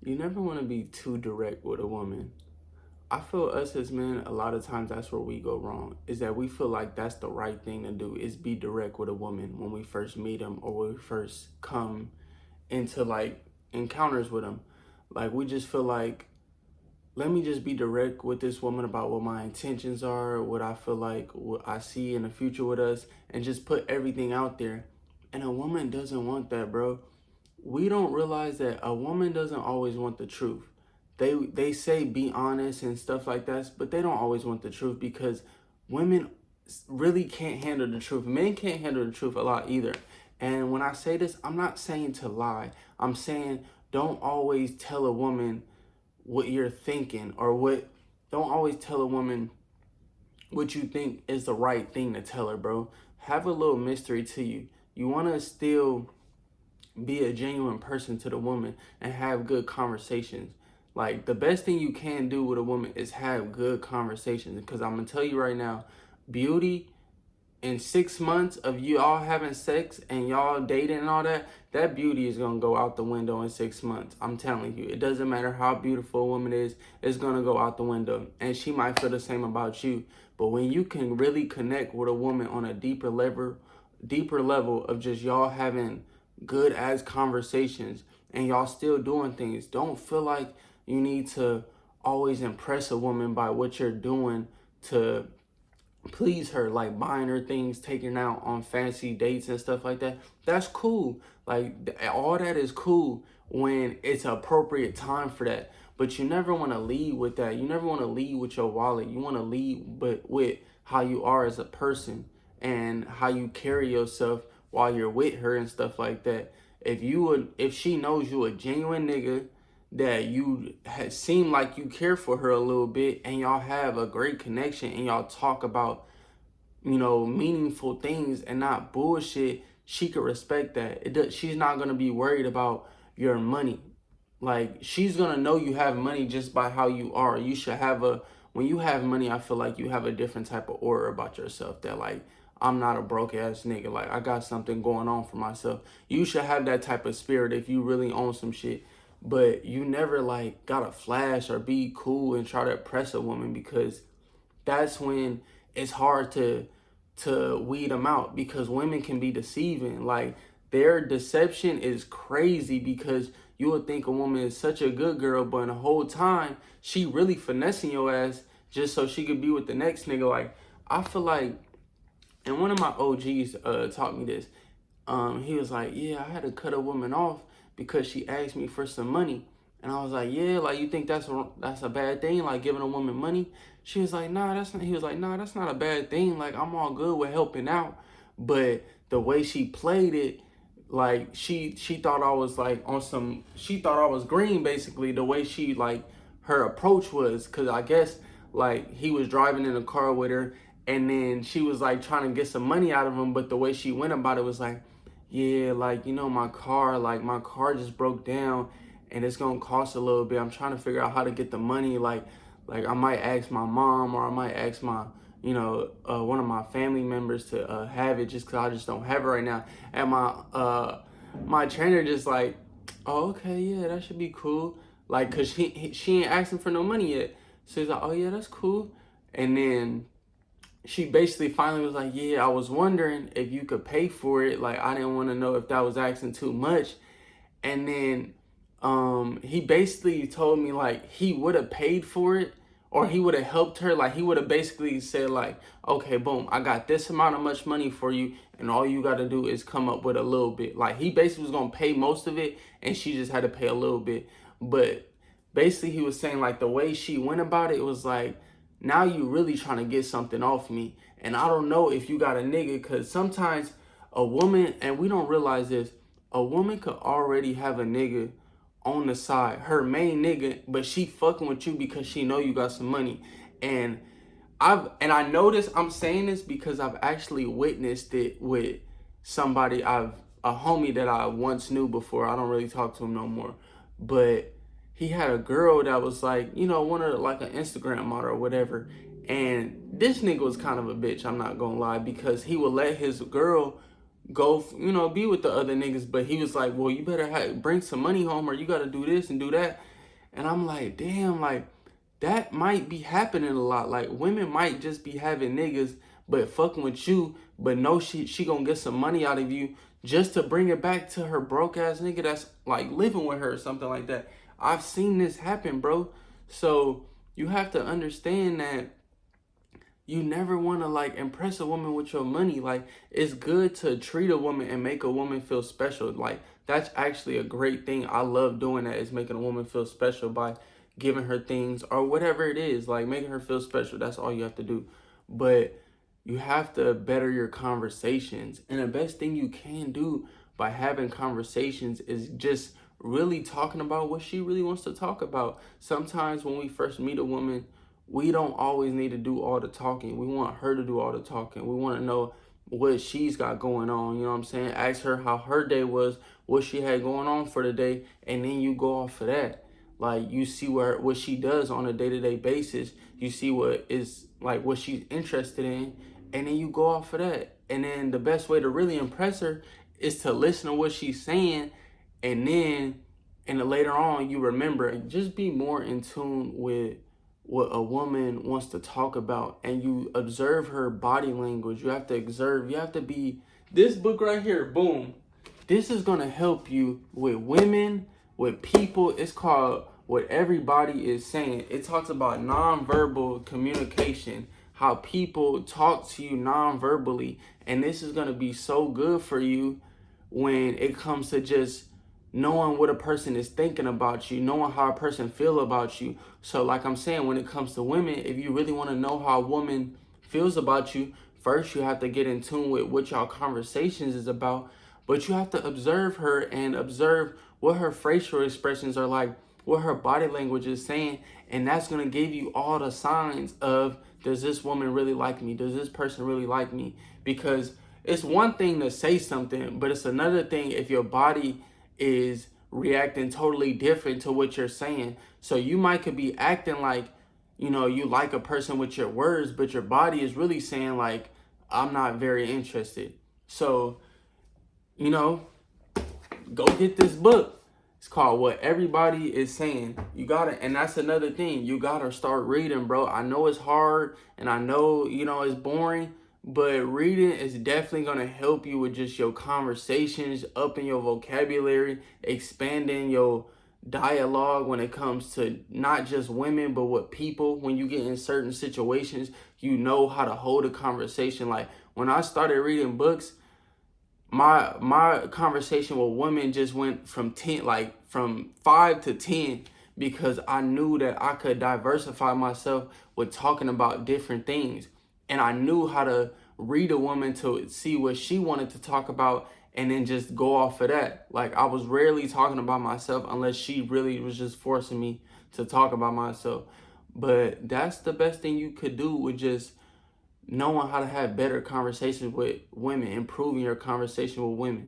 You never want to be too direct with a woman. I feel us as men, a lot of times that's where we go wrong, is that we feel like that's the right thing to do, is be direct with a woman when we first meet them or when we first come into like encounters with them. Like we just feel like, let me just be direct with this woman about what my intentions are, what I feel like, what I see in the future with us, and just put everything out there. And a woman doesn't want that, bro. We don't realize that a woman doesn't always want the truth. They say be honest and stuff like that, but they don't always want the truth because women really can't handle the truth. Men can't handle the truth a lot either. And when I say this, I'm not saying to lie. I'm saying don't always tell a woman what you're thinking or what don't always tell a woman what you think is the right thing to tell her, bro. Have a little mystery to you. You want to still be a genuine person to the woman and have good conversations. Like the best thing you can do with a woman is have good conversations. Because I'm gonna tell you right now, beauty in 6 months of you all having sex and y'all dating and all that, that beauty is gonna go out the window in 6 months. I'm telling you, it doesn't matter how beautiful a woman is, it's gonna go out the window. And she might feel the same about you. But when you can really connect with a woman on a deeper level of just y'all having good ass conversations and y'all still doing things, don't feel like you need to always impress a woman by what you're doing to please her, like buying her things, taking her out on fancy dates and stuff like that. That's cool. Like all that is cool when it's appropriate time for that. But you never want to lead with that. You never want to lead with your wallet. You want to lead but with how you are as a person and how you carry yourself while you're with her and stuff like that. If she knows you a genuine nigga, that you seem like you care for her a little bit and y'all have a great connection and y'all talk about, meaningful things and not bullshit, she could respect that. She's not going to be worried about your money. Like she's going to know you have money just by how you are. You should have when you have money, I feel like you have a different type of aura about yourself that like, I'm not a broke ass nigga. Like I got something going on for myself. You should have that type of spirit if you really own some shit. But you never like gotta flash or be cool and try to impress a woman because that's when it's hard to weed them out because women can be deceiving. Like their deception is crazy because you would think a woman is such a good girl, but in the whole time she really finessing your ass just so she could be with the next nigga. Like I feel like, and one of my OGs taught me this. He was like, yeah, I had to cut a woman off because she asked me for some money. And I was like, yeah, like you think that's a bad thing, like giving a woman money? She was like, nah, that's not. He was like, nah, that's not a bad thing. Like I'm all good with helping out, but the way she played it, like she thought I was like on some. She thought I was green, basically. The way she like her approach was, cause I guess like he was driving in a car with her, and then she was like trying to get some money out of him, but the way she went about it was like, yeah, like my car just broke down and it's gonna cost a little bit. I'm trying to figure out how to get the money. Like I might ask my mom or I might ask my, one of my family members to have it just because I just don't have it right now. And my trainer just like, oh, okay, yeah, that should be cool. Like, cause she ain't asking for no money yet. So he's like, oh yeah, that's cool. And then she basically finally was like, yeah, I was wondering if you could pay for it. Like, I didn't want to know if that was asking too much. And then he basically told me like he would have paid for it or he would have helped her. Like he would have basically said like, okay, boom, I got this amount of much money for you and all you got to do is come up with a little bit. Like he basically was going to pay most of it and she just had to pay a little bit. But basically he was saying like the way she went about it was like, now you really trying to get something off me. And I don't know if you got a nigga, because sometimes a woman, and we don't realize this, a woman could already have a nigga on the side, her main nigga, but she fucking with you because she know you got some money. And I know this, I'm saying this because I've actually witnessed it with somebody a homie that I once knew before. I don't really talk to him no more. But he had a girl that was like, one of like an Instagram model or whatever. And this nigga was kind of a bitch, I'm not gonna lie, because he would let his girl go, be with the other niggas. But he was like, well, you better bring some money home, or you got to do this and do that. And I'm like, damn, like that might be happening a lot. Like women might just be having niggas, but fucking with you, but no, she gonna get some money out of you just to bring it back to her broke ass nigga that's like living with her or something like that. I've seen this happen, bro. So you have to understand that you never want to like impress a woman with your money. Like it's good to treat a woman and make a woman feel special. Like that's actually a great thing. I love doing that, is making a woman feel special by giving her things or whatever it is, like making her feel special. That's all you have to do. But you have to better your conversations. And the best thing you can do by having conversations is just really talking about what she really wants to talk about. Sometimes when we first meet a woman, we don't always need to do all the talking. We want her to do all the talking. We want to know what she's got going on. You know what I'm saying? Ask her how her day was, what she had going on for the day, and then you go off of that. Like you see what she does on a day-to-day basis. You see what is like what she's interested in, and then you go off of that. And then the best way to really impress her is to listen to what she's saying, and then later on you remember. Just be more in tune with what a woman wants to talk about, and you observe her body language. You have to observe. You have to be, this book right here, boom, this is going to help you with women, with people. It's called What Everybody Is Saying. It talks about nonverbal communication, how people talk to you nonverbally, and this is going to be so good for you when it comes to just knowing what a person is thinking about you, knowing how a person feel about you. So like I'm saying, when it comes to women, if you really want to know how a woman feels about you, first you have to get in tune with what y'all conversations is about. But you have to observe her and observe what her facial expressions are like, what her body language is saying, and that's going to give you all the signs of, does this woman really like me? Does this person really like me? Because it's one thing to say something, but it's another thing if your body is reacting totally different to what you're saying. So you might could be acting like, you like a person with your words, but your body is really saying like, I'm not very interested. So, go get this book. It's called What Everybody Is Saying. You gotta, and that's another thing. You gotta start reading, bro. I know it's hard and I know, it's boring, but reading is definitely gonna help you with just your conversations, upping your vocabulary, expanding your dialogue when it comes to not just women, but with people. When you get in certain situations, you know how to hold a conversation. Like when I started reading books, my conversation with women just went from 10, like from 5 to 10, because I knew that I could diversify myself with talking about different things, and I knew how to read a woman to see what she wanted to talk about and then just go off of that. Like I was rarely talking about myself unless she really was just forcing me to talk about myself. But that's the best thing you could do, with just knowing how to have better conversations with women, improving your conversation with women.